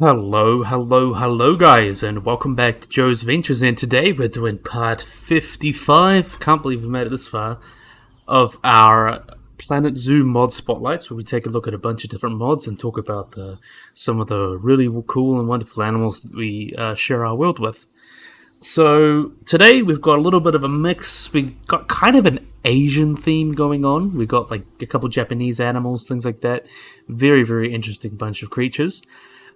Hello guys, and welcome back to Joe's Ventures, and today we're doing part 55, can't believe we made it this far, of our Planet Zoo mod spotlights, where we take a look at a bunch of different mods and talk about some of the really cool and wonderful animals that we share our world with. So today we've got a little bit of a mix. We got kind of an Asian theme going on. We got like a couple Japanese animals, things like that. Very interesting bunch of creatures.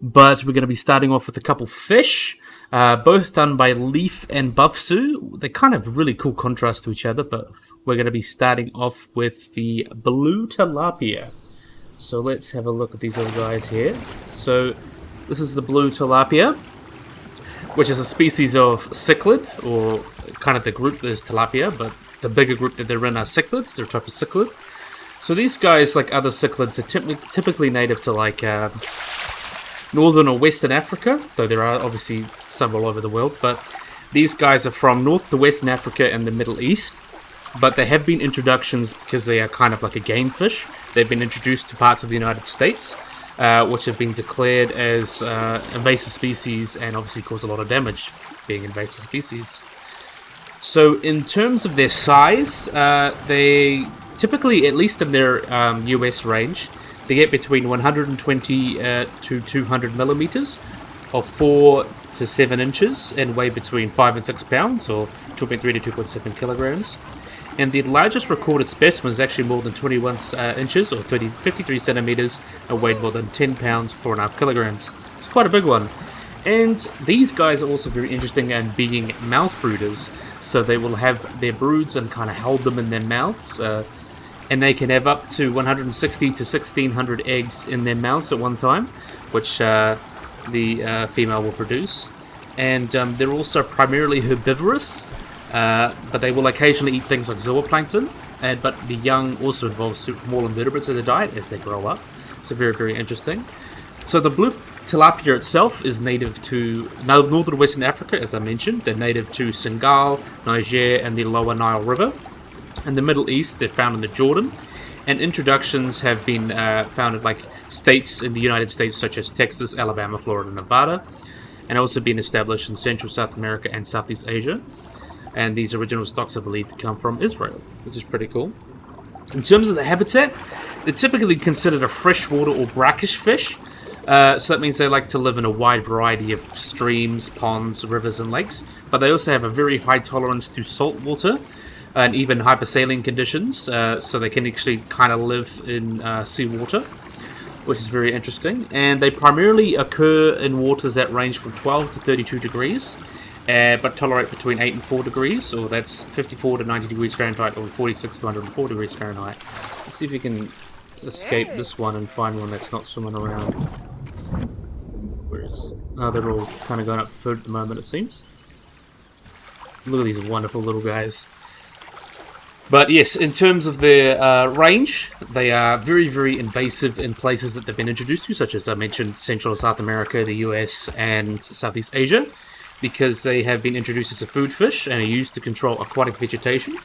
But we're going to be starting off with a couple fish, both done by Leaf and Buffsu. They're kind of really cool contrast to each other, but we're going to be starting off with the blue tilapia. So let's have a look at these little guys here. So this is the blue tilapia, which is a species of cichlid, or kind of the group is tilapia, but the bigger group that they're in are cichlids. They're a type of cichlid. So these guys, like other cichlids, are typically native to like northern or western Africa, though there are obviously some all over the world, but these guys are from north to western Africa and the Middle East, but they have been introductions because they are kind of like a game fish. They've been introduced to parts of the United States, which have been declared as invasive species and obviously cause a lot of damage being invasive species. So in terms of their size, they typically, at least in their US range, they get between 120 to 200 millimeters, or 4 to 7 inches, and weigh between 5 and 6 pounds, or 2.3 to 2.7 kilograms. And the largest recorded specimen is actually more than 21 inches, or 53 centimeters, and weighed more than 10 pounds, 4.5 kilograms. It's quite a big one. And these guys are also very interesting in being mouth brooders, so they will have their broods and kind of hold them in their mouths. And they can have up to 160 to 1600 eggs in their mouths at one time, which the female will produce. And they're also primarily herbivorous, but they will occasionally eat things like zooplankton. But the young also involve small invertebrates in their diet as they grow up. So very interesting. So the blue tilapia itself is native to northern Western Africa, as I mentioned. They're native to Senegal, Niger, and the lower Nile River. In the Middle East, they're found in the Jordan, and introductions have been found in like states in the United States such as Texas, Alabama, Florida, and Nevada, and also been established in Central South America and Southeast Asia. And these original stocks are believed to come from Israel, which is pretty cool. In terms of the habitat, they're typically considered a freshwater or brackish fish, so that means they like to live in a wide variety of streams, ponds, rivers, and lakes, but they also have a very high tolerance to salt water, and even hypersaline conditions, so they can actually kind of live in seawater, which is very interesting. And they primarily occur in waters that range from 12 to 32 degrees, but tolerate between 8 and 4 degrees, or that's 54 to 90 degrees Fahrenheit, or 46 to 104 degrees Fahrenheit. Let's see if we can escape this one and find one that's not swimming around. Where is... Oh, they're all kind of going up for food at the moment, it seems. Look at these wonderful little guys. But yes, in terms of their range, they are very invasive in places that they've been introduced to, such as I mentioned, Central and South America, the US, and Southeast Asia, because they have been introduced as a food fish and are used to control aquatic vegetation.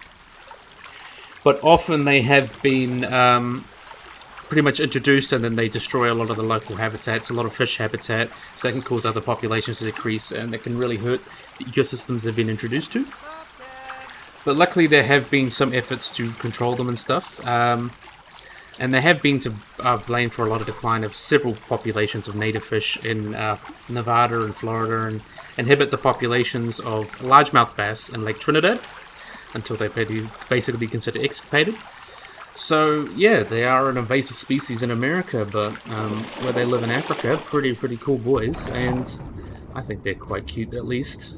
But often they have been pretty much introduced, and then they destroy a lot of the local habitats, a lot of fish habitat, so they can cause other populations to decrease, and that can really hurt the ecosystems they've been introduced to. But luckily there have been some efforts to control them and stuff, and they have been to blame for a lot of decline of several populations of native fish in Nevada and Florida, and inhibit the populations of largemouth bass in Lake Trinidad until they basically considered extirpated. So yeah, they are an invasive species in America, but where they live in Africa, pretty cool boys, and I think they're quite cute at least.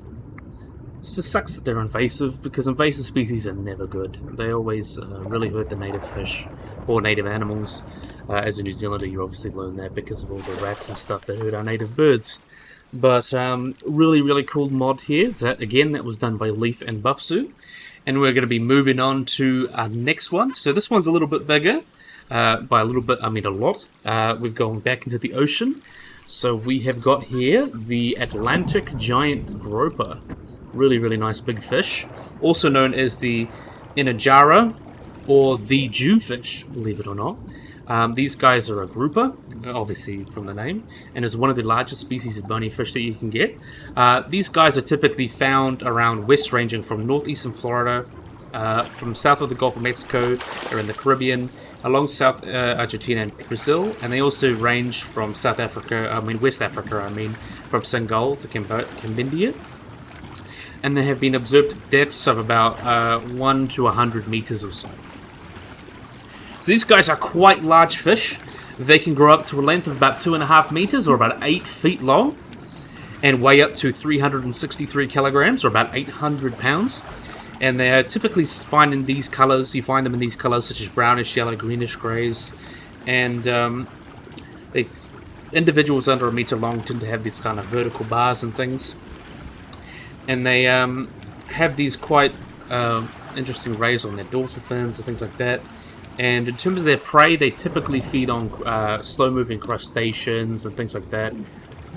It just sucks that they're invasive, because invasive species are never good. They always really hurt the native fish or native animals. As a New Zealander, you obviously learn that because of all the rats and stuff that hurt our native birds. But really cool mod here. That was done by Leaf and Buffsu. And we're going to be moving on to our next one. So this one's a little bit bigger. By a little bit, I mean a lot. We've gone back into the ocean. So we have got here the Atlantic giant groper. Really nice big fish, also known as the Inajara or the Jewfish, believe it or not. These guys are a grouper, obviously from the name, and is one of the largest species of bony fish that you can get. These guys are typically found around west, ranging from northeastern Florida, from south of the Gulf of Mexico, or in the Caribbean, along South Argentina and Brazil, and they also range from West Africa, from Senegal to Cambodia. And there have been observed depths of about 1 to 100 meters or so. So these guys are quite large fish. They can grow up to a length of about 2.5 meters, or about 8 feet long, and weigh up to 363 kilograms, or about 800 pounds. And they're typically found in these colors. You find them in these colors such as brownish, yellow, greenish, grays. And individuals under a meter long tend to have these kind of vertical bars and things. And they have these quite interesting rays on their dorsal fins and things like that. And in terms of their prey, they typically feed on slow-moving crustaceans and things like that.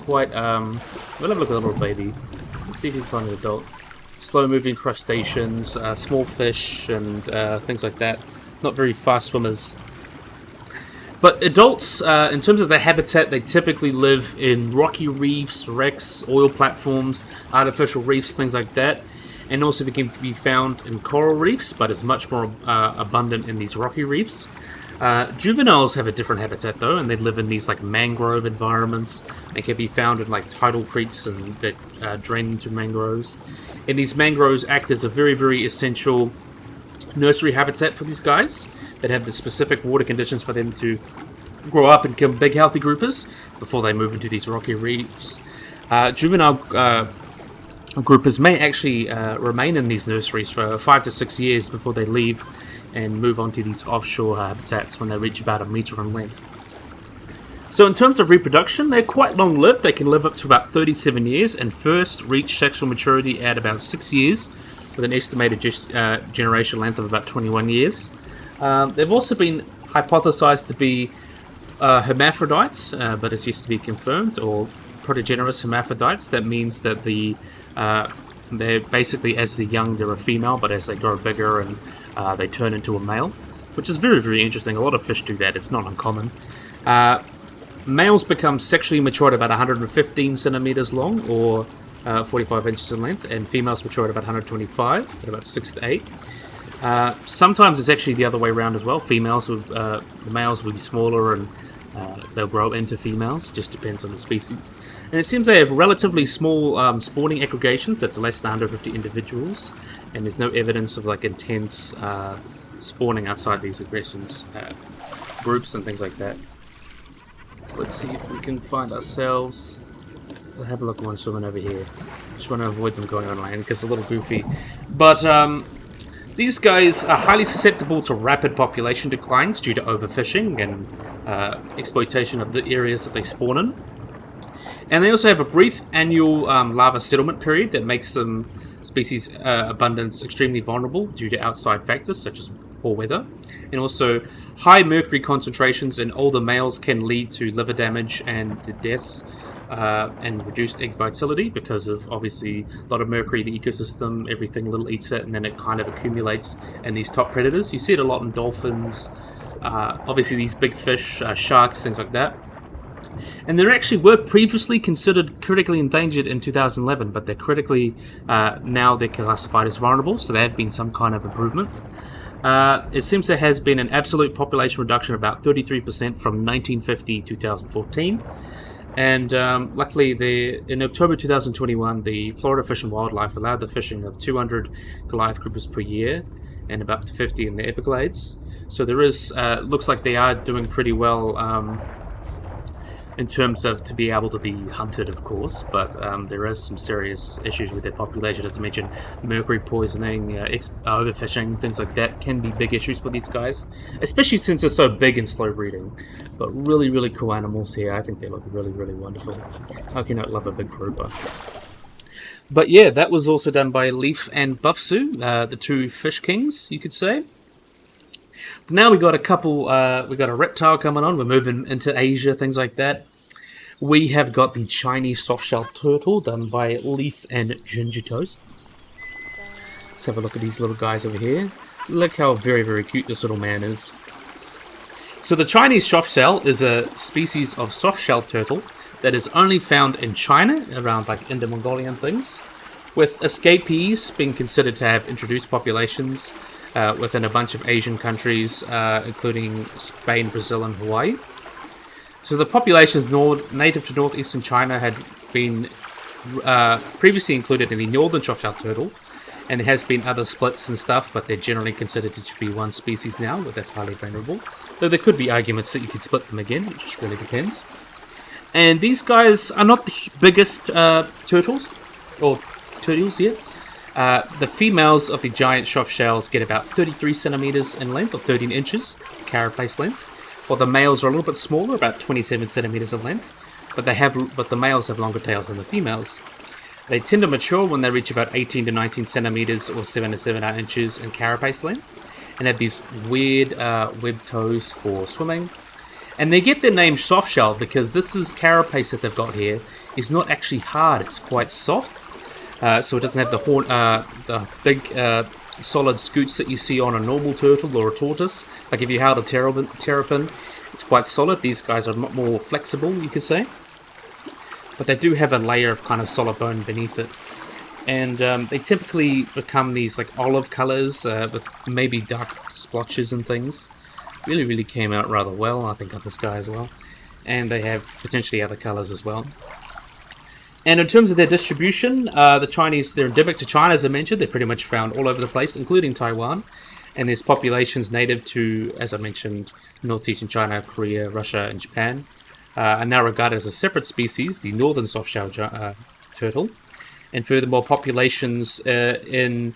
We'll have a look at the little baby. Let's see if we can find an adult. Slow-moving crustaceans, small fish, and things like that. Not very fast swimmers. But adults, in terms of their habitat, they typically live in rocky reefs, wrecks, oil platforms, artificial reefs, things like that. And also they can be found in coral reefs, but is much more abundant in these rocky reefs. Juveniles have a different habitat though, and they live in these like mangrove environments and can be found in like tidal creeks and that drain into mangroves. And these mangroves act as a very, very essential nursery habitat for these guys that have the specific water conditions for them to grow up and become big, healthy groupers before they move into these rocky reefs. Juvenile groupers may actually remain in these nurseries for 5 to 6 years before they leave and move on to these offshore habitats when they reach about a meter in length. So in terms of reproduction, they're quite long-lived. They can live up to about 37 years and first reach sexual maturity at about 6 years, with an estimated generation length of about 21 years. They've also been hypothesized to be hermaphrodites, but it's yet to be confirmed, or protogenerous hermaphrodites. That means that they're basically, as they're young, they're a female, but as they grow bigger and they turn into a male, which is very, very interesting. A lot of fish do that. It's not uncommon. Males become sexually mature at about 115 centimeters long, or 45 inches in length, and females mature at about 125, at about 6 to 8. Sometimes it's actually the other way around as well. The males will be smaller and they'll grow into females. It just depends on the species. And it seems they have relatively small spawning aggregations. That's less than 150 individuals, and there's no evidence of like intense spawning outside these aggressions groups and things like that. So let's see if we can find ourselves. We'll have a look at one swimming over here. Just want to avoid them going on land because it's a little goofy. But these guys are highly susceptible to rapid population declines due to overfishing and exploitation of the areas that they spawn in. And they also have a brief annual larva settlement period that makes them species abundance extremely vulnerable due to outside factors such as poor weather. And also, high mercury concentrations in older males can lead to liver damage and the deaths and reduced egg vitality because of obviously a lot of mercury in the ecosystem. Everything little eats it, and then it kind of accumulates in these top predators. You see it a lot in dolphins, obviously these big fish, sharks, things like that. And they actually were previously considered critically endangered in 2011, but they're critically now they're classified as vulnerable, so there have been some kind of improvements. It seems there has been an absolute population reduction of about 33% from 1950 to 2014. And luckily, in October 2021, the Florida Fish and Wildlife allowed the fishing of 200 Goliath groupers per year and about to 50 in the Everglades. So there is, looks like they are doing pretty well in terms of to be able to be hunted, of course, but there is some serious issues with their population. As I mentioned, mercury poisoning, overfishing, things like that can be big issues for these guys, especially since they're so big and slow breeding. But really, really cool animals here. I think they look really, really wonderful. How can you not love a big grouper? But yeah, that was also done by Leaf and Buffsu, the two fish kings, you could say. Now we got a couple, we got a reptile coming on. We're moving into Asia, things like that. We have got the Chinese softshell turtle done by Leaf and Ginger Toast. Let's have a look at these little guys over here. Look how very, very cute this little man is. So the Chinese softshell is a species of softshell turtle that is only found in China, around like Indo-Mongolian things, with escapees being considered to have introduced populations within a bunch of Asian countries, including Spain, Brazil, and Hawaii. So the populations native to northeastern China had been previously included in the northern softshell turtle, and there has been other splits and stuff, but they're generally considered to be one species now, but that's highly vulnerable. Though there could be arguments that you could split them again, which just really depends. And these guys are not the biggest turtles, or turtles here. The females of the giant soft-shells get about 33 centimeters in length, or 13 inches, carapace length, while the males are a little bit smaller, about 27 centimeters in length, but the males have longer tails than the females. They tend to mature when they reach about 18 to 19 centimeters, or 7 to 7.5 inches in carapace length, and have these weird webbed toes for swimming. And they get their name softshell because this carapace that they've got here is not actually hard; it's quite soft. So it doesn't have the big solid scoots that you see on a normal turtle or a tortoise. Like if you held a terrapin, it's quite solid. These guys are a lot more flexible, you could say. But they do have a layer of kind of solid bone beneath it. And they typically become these like olive colors with maybe dark splotches and things. Really, really came out rather well. I think got this guy as well. And they have potentially other colors as well. And in terms of their distribution, the Chinese, they're endemic to China, as I mentioned. They're pretty much found all over the place, including Taiwan. And there's populations native to, as I mentioned, northeastern China, Korea, Russia, and Japan. Are now regarded as a separate species, the northern softshell turtle. And furthermore, populations in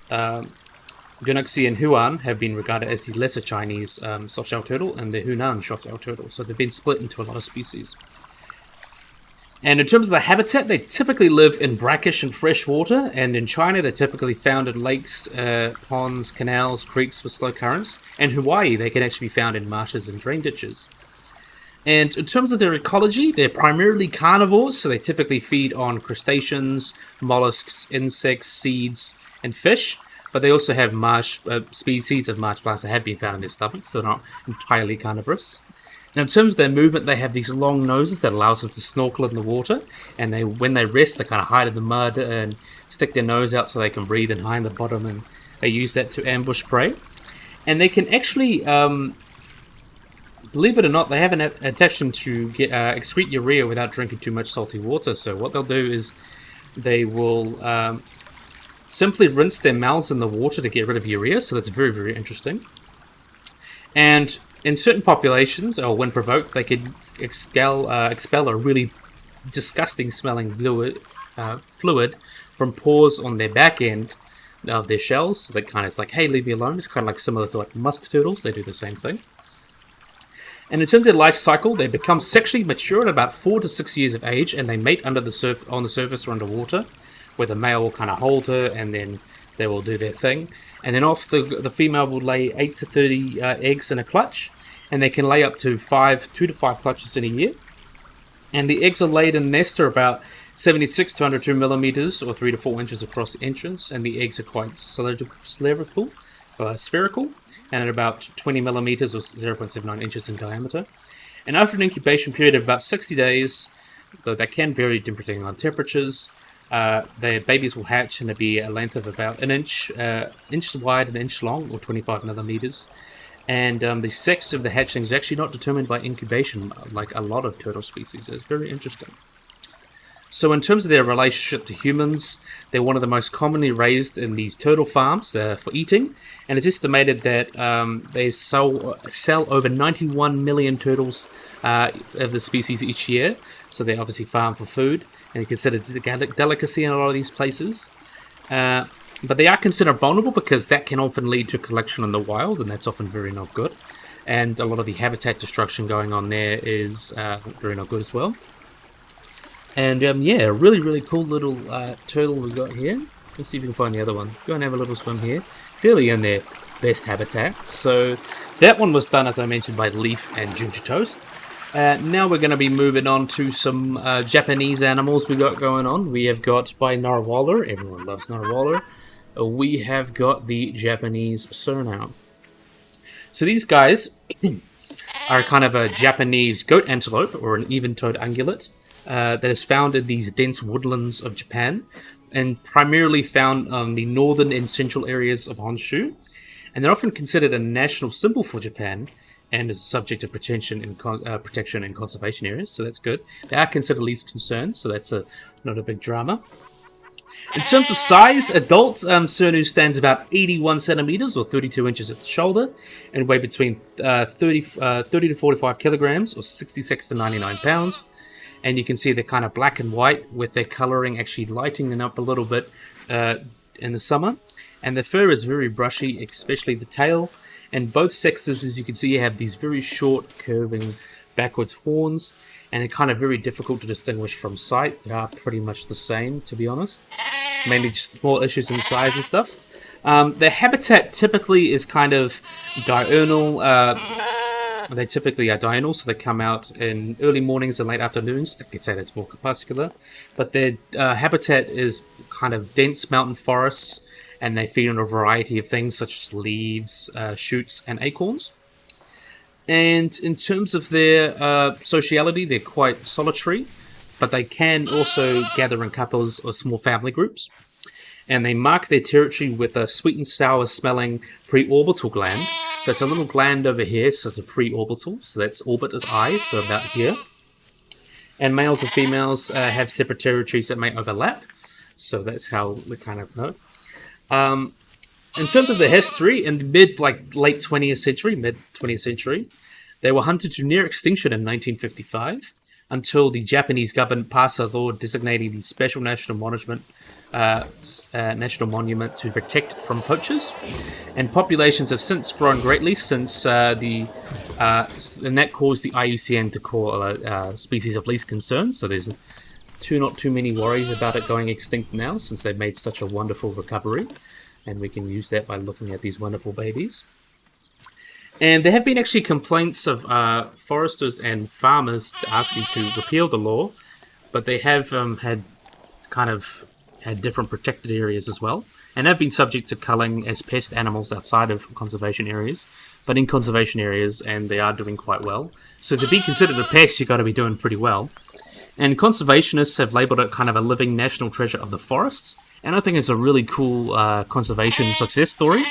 Guangxi and Hunan have been regarded as the lesser Chinese softshell turtle and the Hunan softshell turtle. So they've been split into a lot of species. And in terms of the habitat, they typically live in brackish and fresh water. And in China, they're typically found in lakes, ponds, canals, creeks with slow currents. And Hawaii, they can actually be found in marshes and drain ditches. And in terms of their ecology, they're primarily carnivores, so they typically feed on crustaceans, mollusks, insects, seeds, and fish. But they also have species of marsh plants that have been found in their stomachs, so they're not entirely carnivorous. And in terms of their movement, they have these long noses that allows them to snorkel in the water. And when they rest, they kind of hide in the mud and stick their nose out so they can breathe and hide in the bottom. And they use that to ambush prey. And they can actually... believe it or not, they have an adaptation to excrete urea without drinking too much salty water. So what they'll do is they will simply rinse their mouths in the water to get rid of urea. So that's very, very interesting. And in certain populations, or when provoked, they can expel a really disgusting smelling fluid from pores on their back end of their shells. So that kind of is like, hey, leave me alone. It's kind of like similar to like musk turtles. They do the same thing. And in terms of their life cycle, they become sexually mature at about 4 to 6 years of age, and they mate on the surface or underwater, where the male will kind of hold her, and then they will do their thing. And then the female will lay 8 to 30 eggs in a clutch, and they can lay up to 2 to 5 clutches in a year. And the eggs are laid in nests are about 76 to 102 millimeters, or 3 to 4 inches across the entrance, and the eggs are quite spherical, and at about 20 millimeters, or 0.79 inches in diameter. And after an incubation period of about 60 days, though that can vary depending on temperatures, the babies will hatch and they'll be a length of about an inch wide and an inch long, or 25 millimeters. And the sex of the hatchling is actually not determined by incubation, like a lot of turtle species. It's very interesting. So in terms of their relationship to humans, they're one of the most commonly raised in these turtle farms for eating. And it's estimated that they sell over 91 million turtles of the species each year. So they obviously farm for food, and they're considered a delicacy in a lot of these places. But they are considered vulnerable because that can often lead to collection in the wild, and that's often very not good. And a lot of the habitat destruction going on there is very not good as well. And yeah, a really, really cool little turtle we got here. Let's see if we can find the other one. Go and have a little swim here. Fairly in their best habitat. So that one was done, as I mentioned, by Leaf and Ginger Toast. Now we're going to be moving on to some Japanese animals we got going on. We have got by Narwhaler. Everyone loves Narwhaler. We have got the Japanese Surnow. So these guys are kind of a Japanese goat antelope, or an even-toed ungulate, that is found in these dense woodlands of Japan, and primarily found on the northern and central areas of Honshu. And they're often considered a national symbol for Japan, and is subject to protection in conservation areas, so that's good. They are considered least concern, so that's not a big drama. In terms of size, adult Surnu stands about 81 centimeters, or 32 inches at the shoulder, and weigh between 30 to 45 kilograms, or 66 to 99 pounds. And you can see they're kind of black and white, with their coloring actually lightening up a little bit in the summer. And the fur is very brushy, especially the tail. And both sexes, as you can see, have these very short, curving, backwards horns, and they're kind of very difficult to distinguish from sight. They are pretty much the same, to be honest. Mainly just small issues in size and stuff. Their habitat typically is kind of diurnal. They typically are diurnal, so they come out in early mornings and late afternoons. I could say that's more crepuscular. But their habitat is kind of dense mountain forests, and they feed on a variety of things such as leaves, shoots, and acorns. And in terms of their sociality, they're quite solitary, but they can also gather in couples or small family groups. And they mark their territory with a sweet and sour smelling preorbital gland. So it's a little gland over here, so it's a preorbital, so that's orbit as eyes, so about here. And males and females have separate territories that may overlap, so that's how we kind of know. In terms of the history, in the mid 20th century, they were hunted to near extinction in 1955 until the Japanese government passed a law designating the special national monument to protect from poachers. And populations have since grown greatly since and that caused the IUCN to call species of least concern. So there's not too many worries about it going extinct now, since they've made such a wonderful recovery, and we can use that by looking at these wonderful babies. And there have been actually complaints of foresters and farmers asking to repeal the law, but they have had different protected areas as well, and have been subject to culling as pest animals outside of conservation areas, but in conservation areas, and they are doing quite well. So to be considered a pest, you've got to be doing pretty well. And conservationists have labelled it kind of a living national treasure of the forests, and I think it's a really cool conservation success story.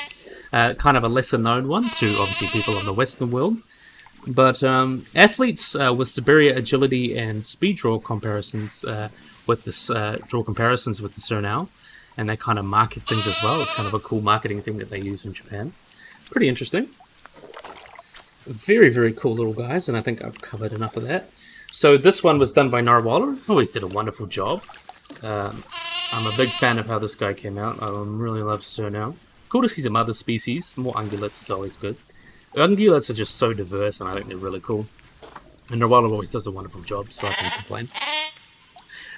Kind of a lesser known one to obviously people in the Western world. But athletes with superior agility and speed draw comparisons with the Surnow, and they kind of market things as well. It's kind of a cool marketing thing that they use in Japan. Pretty interesting. Very, very cool little guys, and I think I've covered enough of that. So this one was done by Narwhal. Always did a wonderful job. I'm a big fan of how this guy came out. I really love Surnow. Cool to see some other species. More ungulates is always good. Ungulates are just so diverse, and I think they're really cool. And Narwhal always does a wonderful job, so I can't complain.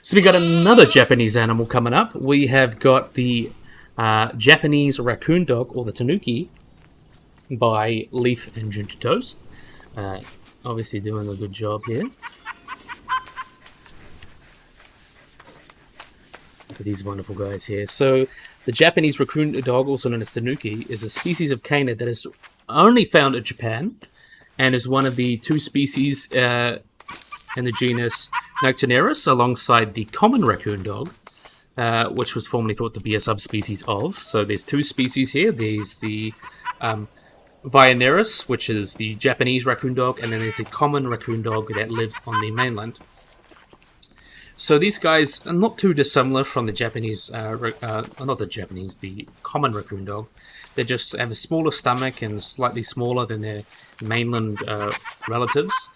So we got another Japanese animal coming up. We have got the Japanese raccoon dog, or the tanuki, by Leaf and Ginger Toast. Obviously doing a good job here. Look at these wonderful guys here. So the Japanese raccoon dog, also known as tanuki, is a species of canid that is only found in Japan, and is one of the two species in the genus Nyctinaris, alongside the common raccoon dog, which was formerly thought to be a subspecies of. So there's two species here. There's the Vianeris, which is the Japanese raccoon dog, and then there's the common raccoon dog that lives on the mainland. So these guys are not too dissimilar from the the common raccoon dog. They just have a smaller stomach and slightly smaller than their mainland relatives.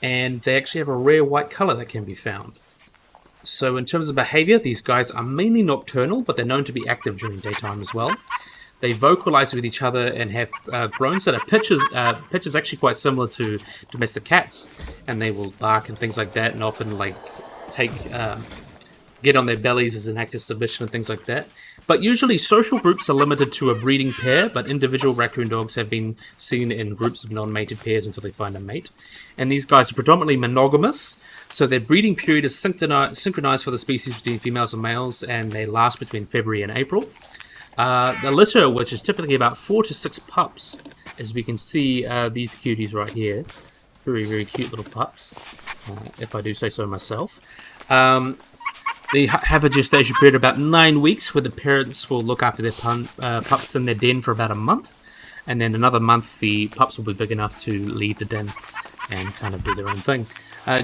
And they actually have a rare white color that can be found. So in terms of behavior, these guys are mainly nocturnal, but they're known to be active during daytime as well. They vocalize with each other and have groans that are pitches actually quite similar to domestic cats. And they will bark and things like that, and often get on their bellies as an act of submission and things like that. But usually social groups are limited to a breeding pair, but individual raccoon dogs have been seen in groups of non-mated pairs until they find a mate. And these guys are predominantly monogamous, so their breeding period is synchronized for the species between females and males, and they last between February and April. The litter, which is typically about 4 to 6 pups, as we can see these cuties right here. Very, very cute little pups, if I do say so myself. They have a gestation period of about 9 weeks, where the parents will look after their pups in their den for about a month. And then another month, the pups will be big enough to leave the den and kind of do their own thing.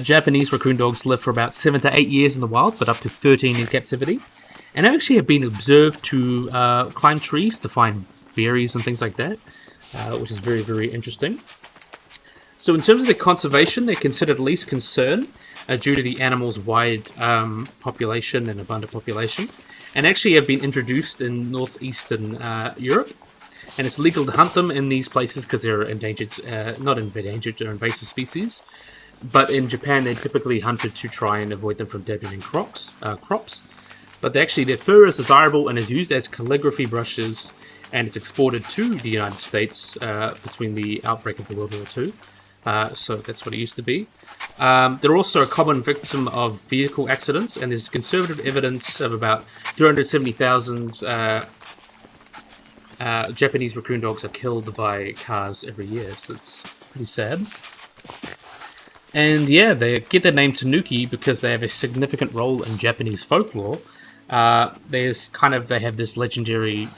Japanese raccoon dogs live for about 7 to 8 years in the wild, but up to 13 in captivity. And they actually have been observed to climb trees to find berries and things like that, which is very, very interesting. So in terms of their conservation, they're considered least concern due to the animal's wide population and abundant population, and actually have been introduced in northeastern Europe. And it's legal to hunt them in these places because they're endangered, not endangered, they're invasive species. But in Japan, they're typically hunted to try and avoid them from damaging crops. But their fur is desirable and is used as calligraphy brushes, and it's exported to the United States between the outbreak of the World War II. So that's what it used to be. They're also a common victim of vehicle accidents, and there's conservative evidence of about 370,000 Japanese raccoon dogs are killed by cars every year, so it's pretty sad. And yeah, they get their name Tanuki because they have a significant role in Japanese folklore. They have this legendary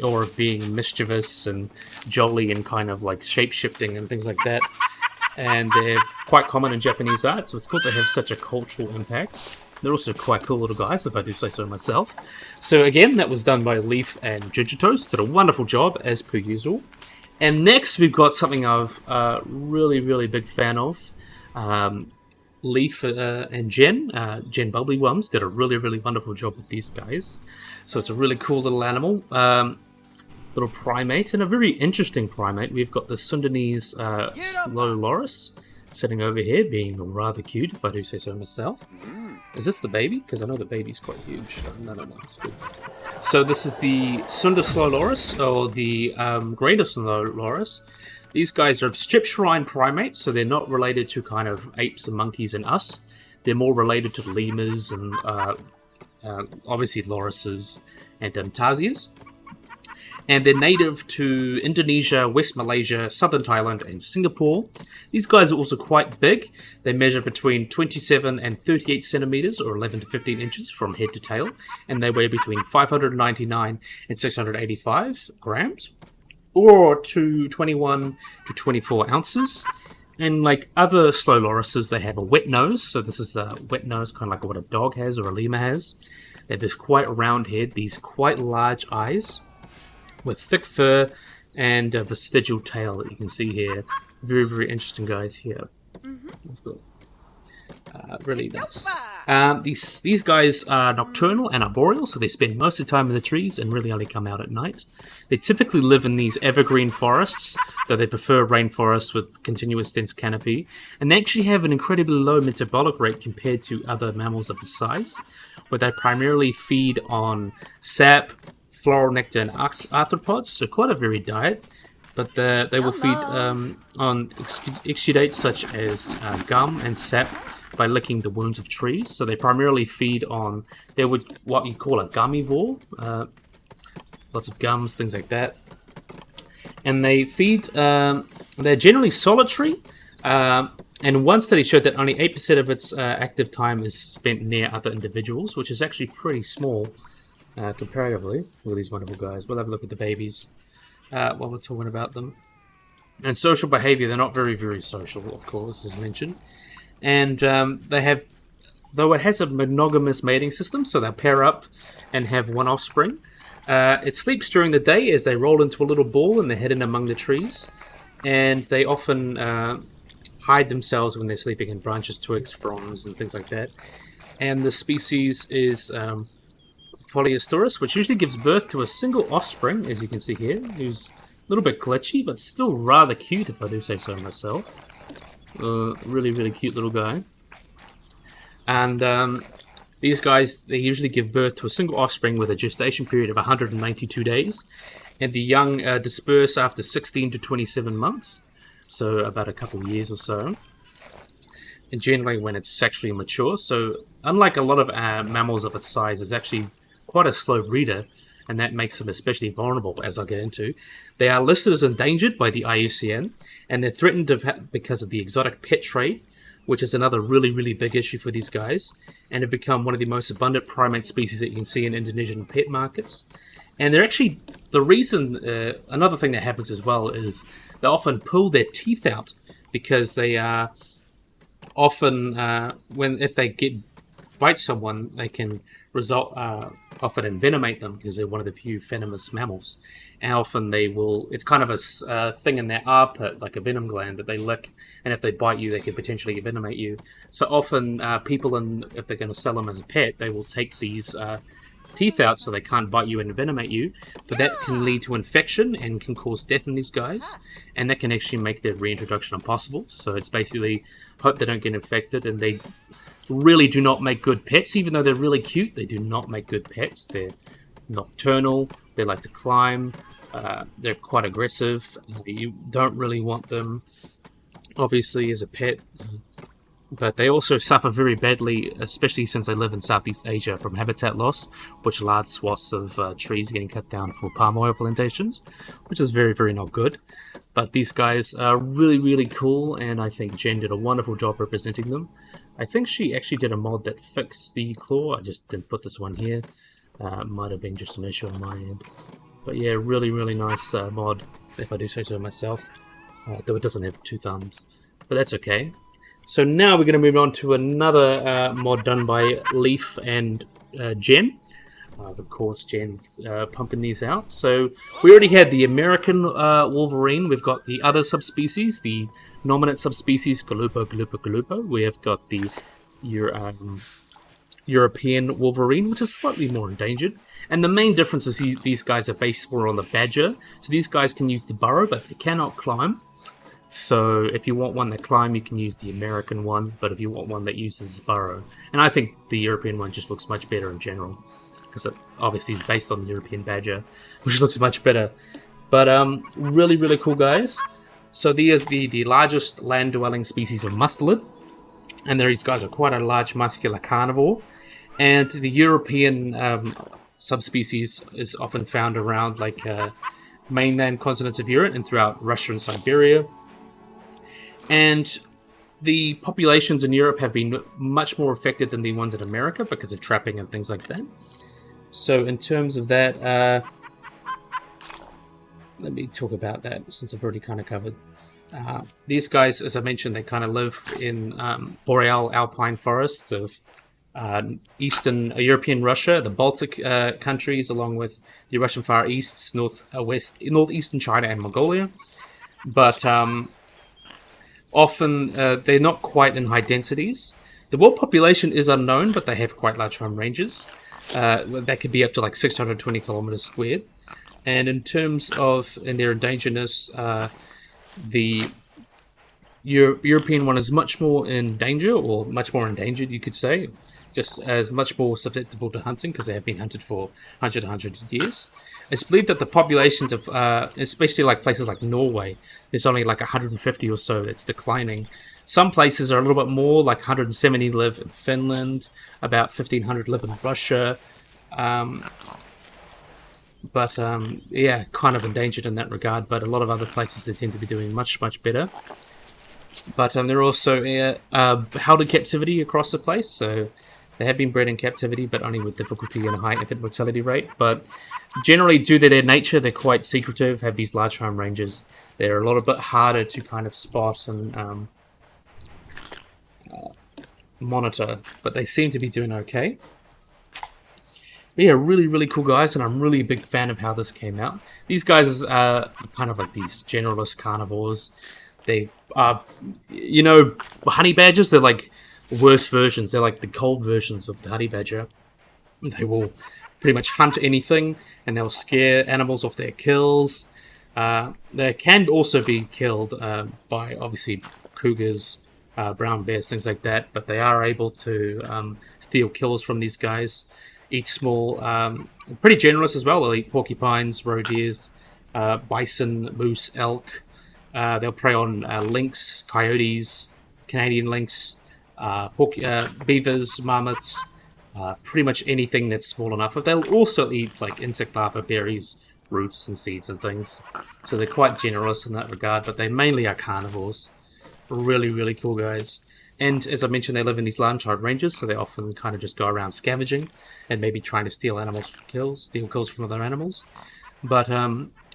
aura of being mischievous and jolly and kind of like shape-shifting and things like that. And they're quite common in Japanese art, so it's cool to have such a cultural impact. They're also quite cool little guys, if I do say so myself. So again, that was done by Leaf and Gigitos. Did a wonderful job, as per usual. And next, we've got something I've really, really big fan of. Leaf and Jen Bubbly Wums, did a really, really wonderful job with these guys. So it's a really cool little animal. Little primate, and a very interesting primate. We've got the Sundanese slow loris sitting over here, being rather cute, if I do say so myself. Is this the baby? Because I know the baby's quite huge. No, it's good. So this is the Sunda slow loris, or the greater slow loris. These guys are strip shrine primates, so they're not related to kind of apes and monkeys and us. They're more related to lemurs and obviously lorises and tarsiers. And they're native to Indonesia, West Malaysia, southern Thailand, and Singapore. These guys are also quite big. They measure between 27 and 38 centimeters, or 11 to 15 inches, from head to tail. And they weigh between 599 and 685 grams, or to 21 to 24 ounces. And like other slow lorises, they have a wet nose. So this is a wet nose, kind of like what a dog has or a lemur has. They have this quite round head, these quite large eyes, with thick fur and a vestigial tail that you can see here. Very, very interesting guys here. Really nice. These guys are nocturnal and arboreal, so they spend most of the time in the trees and really only come out at night. They typically live in these evergreen forests, though they prefer rainforests with continuous dense canopy, and they actually have an incredibly low metabolic rate compared to other mammals of this size, where they primarily feed on sap, floral nectar, and arthropods, so quite a varied diet. But they will feed on exudates such as gum and sap by licking the wounds of trees. So they primarily feed on, what you call a gummivore, lots of gums, things like that. And they feed, they're generally solitary, and one study showed that only 8% of its active time is spent near other individuals, which is actually pretty small comparatively with these wonderful guys. We'll have a look at the babies while we're talking about them. And social behavior, they're not very, very social, of course, as mentioned. And they have, though it has a monogamous mating system, so they'll pair up and have one offspring. It sleeps during the day as they roll into a little ball and they're hidden among the trees. And they often hide themselves when they're sleeping in branches, twigs, fronds, and things like that. And the species is Polyasturus, which usually gives birth to a single offspring, as you can see here, who's a little bit glitchy, but still rather cute, if I do say so myself. Really, really cute little guy. And these guys, they usually give birth to a single offspring with a gestation period of 192 days. And the young disperse after 16 to 27 months, so about a couple of years or so. And generally when it's sexually mature. So unlike a lot of mammals of its size, it's actually quite a slow breeder. and that makes them especially vulnerable, as I'll get into. They are listed as endangered by the IUCN, and they're threatened because of the exotic pet trade, which is another really, really big issue for these guys, and have become one of the most abundant primate species that you can see in Indonesian pet markets. And they're actually, the reason, another thing that happens as well is they often pull their teeth out because they are often, if they bite someone, they can often envenomate them because they're one of the few venomous mammals. And often it's kind of a thing in their armpit, like a venom gland that they lick, and if they bite you, they could potentially envenomate you. So often people, if they're going to sell them as a pet, they will take these teeth out so they can't bite you and envenomate you, but that can lead to infection and can cause death in these guys, and that can actually make their reintroduction impossible. So it's basically hope they don't get infected, and they really do not make good pets. Even though they're really cute, they do not make good pets. They're nocturnal, they like to climb, they're quite aggressive. You don't really want them obviously as a pet, but they also suffer very badly, especially since they live in Southeast Asia, from habitat loss, which large swaths of trees getting cut down for palm oil plantations, which is very, very not good. But these guys are really, really cool, and I think Jen did a wonderful job representing them. I think she actually did a mod that fixed the claw. I just didn't put this one here. Might have been just an issue on my end. But yeah, really, really nice mod, if I do say so myself. Though it doesn't have two thumbs. But that's okay. So now we're going to move on to another mod done by Leaf and Jen. Of course, Jen's pumping these out. So we already had the American Wolverine. We've got the other subspecies, the nominate subspecies, Galupo. We have got the European Wolverine, which is slightly more endangered. And the main difference is these guys are based more on the badger. So these guys can use the burrow, but they cannot climb. So if you want one that climb, you can use the American one, but if you want one that uses the burrow, and I think the European one just looks much better in general, because it obviously is based on the European badger, which looks much better. But really, really cool guys. So the largest land-dwelling species of mustelid, and these guys are quite a large muscular carnivore, and the European subspecies is often found around like mainland continents of Europe and throughout Russia and Siberia. And the populations in Europe have been much more affected than the ones in America because of trapping and things like that. So in terms of that, let me talk about that since I've already kind of covered. These guys, as I mentioned, they kind of live in boreal alpine forests of Eastern European Russia, the Baltic countries, along with the Russian Far East, northeastern China, and Mongolia. But often they're not quite in high densities. The world population is unknown, but they have quite large home ranges. That could be up to like 620 kilometers squared. And in terms of their endangeredness, the European one is much more in danger, or much more endangered, you could say, just as much more susceptible to hunting because they have been hunted for 100 years. It's believed that the populations of, especially like places like Norway, there's only like 150 or so that's declining. Some places are a little bit more, like 170 live in Finland, about 1,500 live in Russia. But yeah, kind of endangered in that regard. But a lot of other places, they tend to be doing much, much better. But they're also held in captivity across the place. So they have been bred in captivity, but only with difficulty and a high infant mortality rate. But generally, due to their nature, they're quite secretive, have these large home ranges. They're a little bit harder to kind of spot and monitor, but they seem to be doing okay. But yeah, really, really cool guys, and I'm really a big fan of how this came out. These guys are kind of like these generalist carnivores. They are, honey badgers, they're like worse versions. They're like the cold versions of the honey badger. They will pretty much hunt anything, and they'll scare animals off their kills. They can also be killed by, obviously, cougars, brown bears, things like that, but they are able to steal kills from these guys. Eat small, pretty generous as well. They'll eat porcupines, roe deers, bison, moose, elk. They'll prey on lynx, coyotes, Canadian lynx, beavers, marmots, pretty much anything that's small enough. But they'll also eat like insect larvae, berries, roots, and seeds and things. So they're quite generous in that regard, but they mainly are carnivores. Really, really cool guys. And as I mentioned, they live in these large ranges, so they often kind of just go around scavenging and maybe trying to steal kills from other animals. But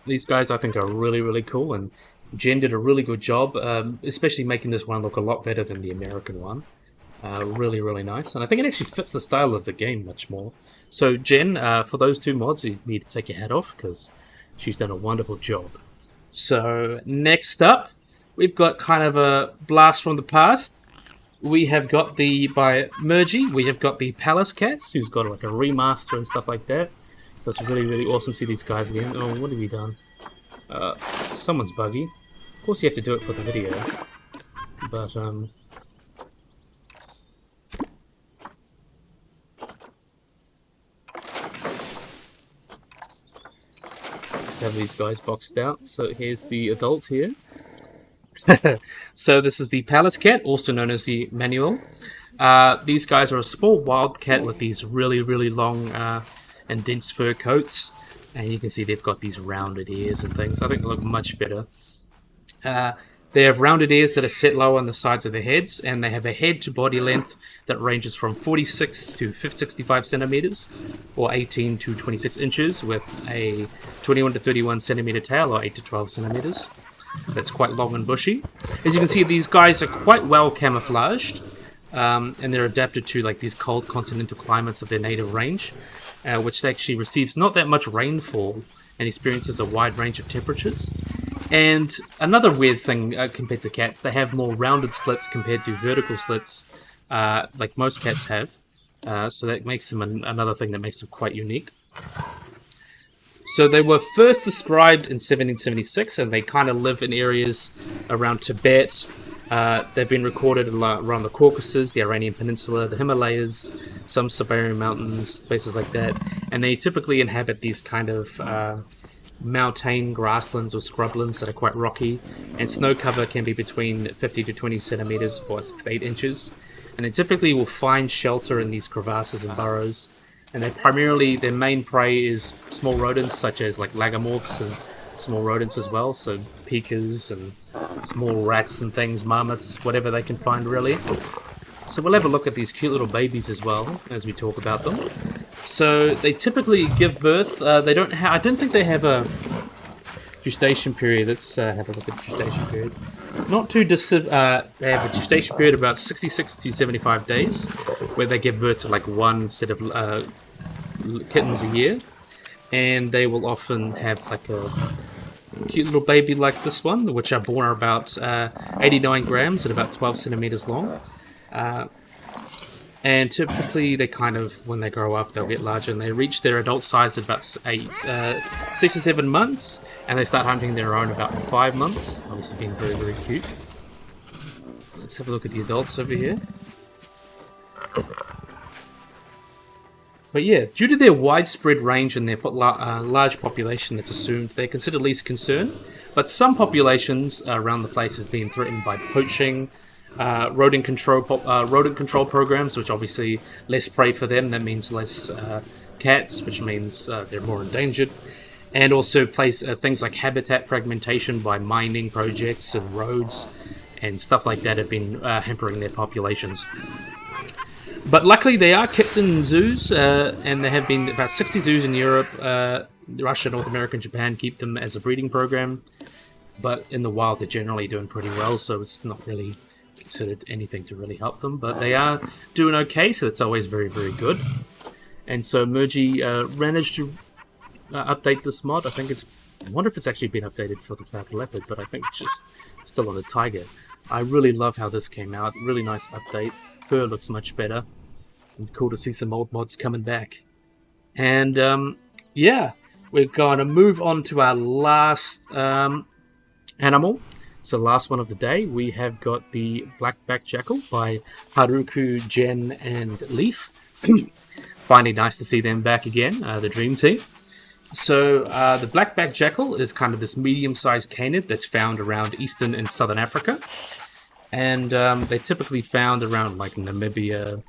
these guys I think are really, really cool, and Jen did a really good job, especially making this one look a lot better than the American one. Really, really nice, and I think it actually fits the style of the game much more. So Jen, for those two mods, you need to take your hat off because she's done a wonderful job. So next up, we've got kind of a blast from the past. We have got by Mergie, we have got the Pallas cats, who's got like a remaster and stuff like that. So it's really, really awesome to see these guys again. Oh, what have we done? Someone's buggy. Of course you have to do it for the video. But, let's have these guys boxed out. So here's the adult here. So this is the Pallas cat, also known as the Manual. These guys are a small wild cat with these really, really long and dense fur coats. And you can see they've got these rounded ears and things. I think they look much better. They have rounded ears that are set low on the sides of their heads, and they have a head to body length that ranges from 46 to 65 centimeters, or 18 to 26 inches, with a 21 to 31 centimeter tail, or 8 to 12 centimeters. That's quite long and bushy. As you can see, these guys are quite well camouflaged, and they're adapted to like these cold continental climates of their native range, which actually receives not that much rainfall and experiences a wide range of temperatures. And another weird thing compared to cats, they have more rounded slits compared to vertical slits, like most cats have. So that makes them another thing that makes them quite unique. So they were first described in 1776, and they kind of live in areas around Tibet. They've been recorded around the Caucasus, the Iranian Peninsula, the Himalayas, some Siberian mountains, places like that. And they typically inhabit these kind of mountain grasslands or scrublands that are quite rocky. And snow cover can be between 50 to 20 centimeters or 6 to 8 inches. And they typically will find shelter in these crevasses and burrows. And their main prey is small rodents such as like lagomorphs and small rodents as well, so pikas and small rats and things, marmots, whatever they can find really. So we'll have a look at these cute little babies as well as we talk about them. So they typically give birth. I don't think they have a gestation period. Let's have a look at the gestation period. Not too they have a gestation period of about 66 to 75 days, where they give birth to like one set of kittens a year, and they will often have like a cute little baby like this one, which are born about 89 grams and about 12 centimeters long. And typically they when they grow up, they'll get larger, and they reach their adult size at about 6 or 7 months, and they start hunting their own about 5 months, obviously being very, very cute. Let's have a look at the adults over here. But yeah, due to their widespread range and their large population that's assumed, they're considered least concern. But some populations around the place have been threatened by poaching, rodent control programs, which obviously less prey for them. That means less cats, which means they're more endangered. And also things like habitat fragmentation by mining projects and roads and stuff like that have been hampering their populations. But luckily they are kept in zoos, and there have been about 60 zoos in Europe, Russia, North America, and Japan keep them as a breeding program. But in the wild they're generally doing pretty well, so it's not really considered anything to really help them. But they are doing okay, so that's always very, very good. And so Mergie managed to update this mod. I wonder if it's actually been updated for the Cloud Leopard, but I think it's just still on the Tiger. I really love how this came out. Really nice update. Fur looks much better. And cool to see some old mods coming back. And yeah, we're going to move on to our last animal. So last one of the day, we have got the Black-backed Jackal by Haruku, Jen, and Leaf. Finally nice to see them back again, the Dream Team. So the Black-backed Jackal is kind of this medium-sized canid that's found around Eastern and Southern Africa. And they're typically found around like Namibia,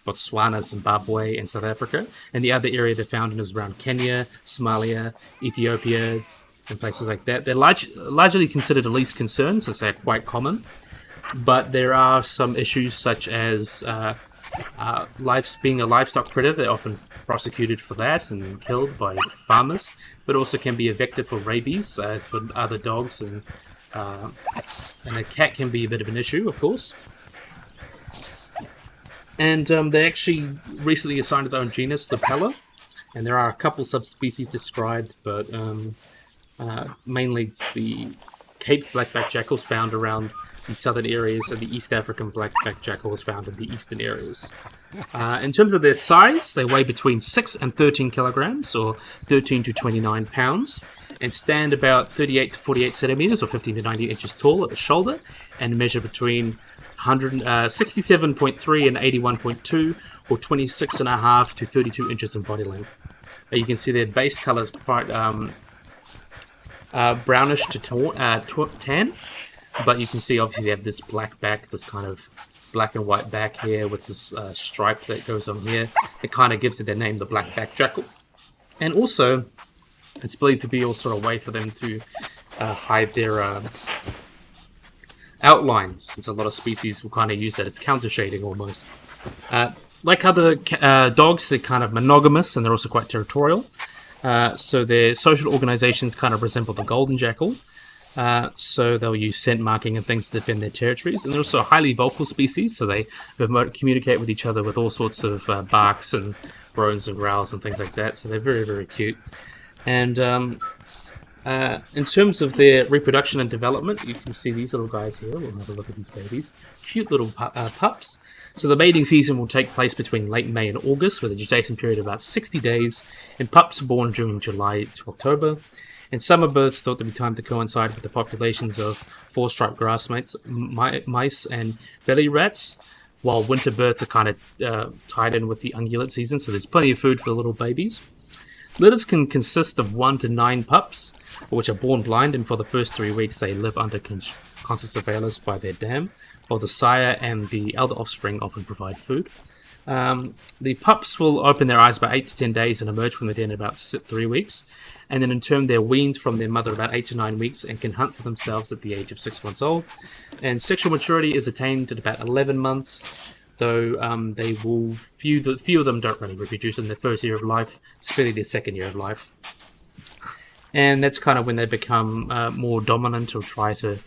Botswana, Zimbabwe, and South Africa. And the other area they're found in is around Kenya, Somalia, Ethiopia, and places like that. They're largely considered a least concern since they're quite common. But there are some issues such as being a livestock predator. They're often prosecuted for that and killed by farmers, but also can be a vector for rabies for other dogs, and a cat can be a bit of an issue, of course. And they actually recently assigned their own genus, the Pallas, and there are a couple subspecies described, but mainly it's the Cape black-backed jackals found around the southern areas, and the East African black-backed jackal is found in the eastern areas. In terms of their size, they weigh between 6 and 13 kilograms, or 13 to 29 pounds, and stand about 38 to 48 centimeters, or 15 to 19 inches tall at the shoulder, and measure between 67.3 and 81.2, or 26.5 to 32 inches in body length. You can see their base color is quite brownish to tan, but you can see obviously they have this black back, this kind of black and white back here with this stripe that goes on here. It kind of gives it their name, the black-backed jackal. And also, it's believed to be also a way for them to hide their outlines, since a lot of species will kind of use that. It's counter-shading almost. Like other dogs, they're kind of monogamous, and they're also quite territorial. So their social organizations kind of resemble the golden jackal. So they'll use scent marking and things to defend their territories. And they're also a highly vocal species, so they communicate with each other with all sorts of barks and groans and growls and things like that. So they're very, very cute. And in terms of their reproduction and development, you can see these little guys here. We'll have a look at these babies. Cute little pups. So the mating season will take place between late May and August, with a gestation period of about 60 days, and pups are born during July to October. And summer births thought to be timed to coincide with the populations of four-striped grass mice and belly rats, while winter births are kind of tied in with the ungulate season, so there's plenty of food for the little babies. Litters can consist of 1 to 9 pups, which are born blind, and for the first 3 weeks they live under constant surveillance by their dam, while the sire and the elder offspring often provide food. The pups will open their eyes about 8 to 10 days and emerge from the den in about 3 weeks. And then in turn, they're weaned from their mother about 8 to 9 weeks and can hunt for themselves at the age of 6 months old. And sexual maturity is attained at about 11 months, though they will few of them don't really reproduce in their first year of life, especially their second year of life. And that's kind of when they become more dominant or try to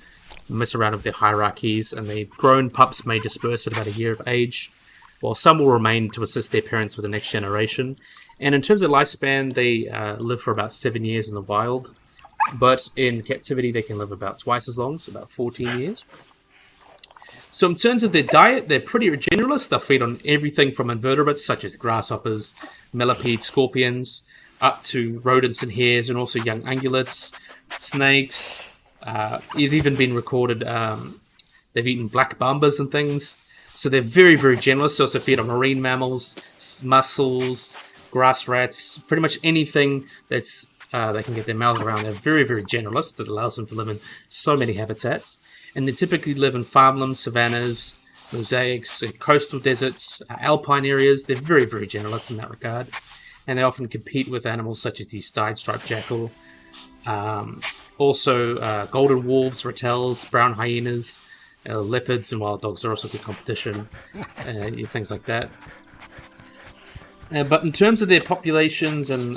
mess around with their hierarchies. And the grown pups may disperse at about a year of age, while some will remain to assist their parents with the next generation. And in terms of lifespan, they live for about 7 years in the wild, but in captivity they can live about twice as long, so about 14 years. So in terms of their diet, they're pretty generalist. They'll feed on everything from invertebrates such as grasshoppers, millipedes, scorpions, up to rodents and hares, and also young ungulates, snakes. It's even been recorded they've eaten black mambas and things. So they're very, very generalist. They also feed on marine mammals, mussels, grass rats, pretty much anything that's they can get their mouths around. They're very, very generalist. That allows them to live in so many habitats. And they typically live in farmlands, savannas, mosaics, coastal deserts, alpine areas. They're very, very generalist in that regard. And they often compete with animals such as the striped jackal. Also, golden wolves, rattels, brown hyenas, leopards and wild dogs are also good competition, things like that. But in terms of their populations and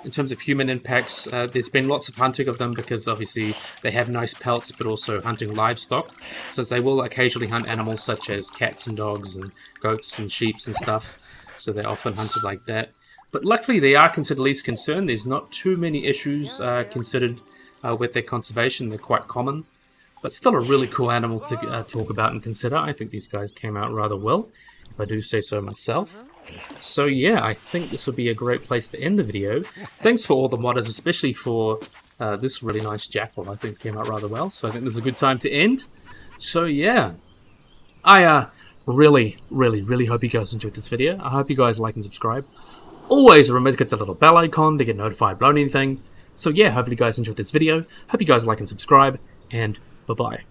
in terms of human impacts, there's been lots of hunting of them because obviously they have nice pelts, but also hunting livestock. So they will occasionally hunt animals such as cats and dogs and goats and sheep and stuff. So they're often hunted like that. But luckily they are considered least concern. There's not too many issues considered with their conservation. They're quite common. But still a really cool animal to talk about and consider. I think these guys came out rather well, if I do say so myself. So yeah, I think this would be a great place to end the video. Thanks for all the modders, especially for this really nice jackal. I think it came out rather well, so I think this is a good time to end. So yeah, I really hope you guys enjoyed this video. I hope you guys like and subscribe. Always remember to get the little bell icon to get notified about anything. So yeah, hope you guys enjoyed this video. Hope you guys like and subscribe, and bye-bye.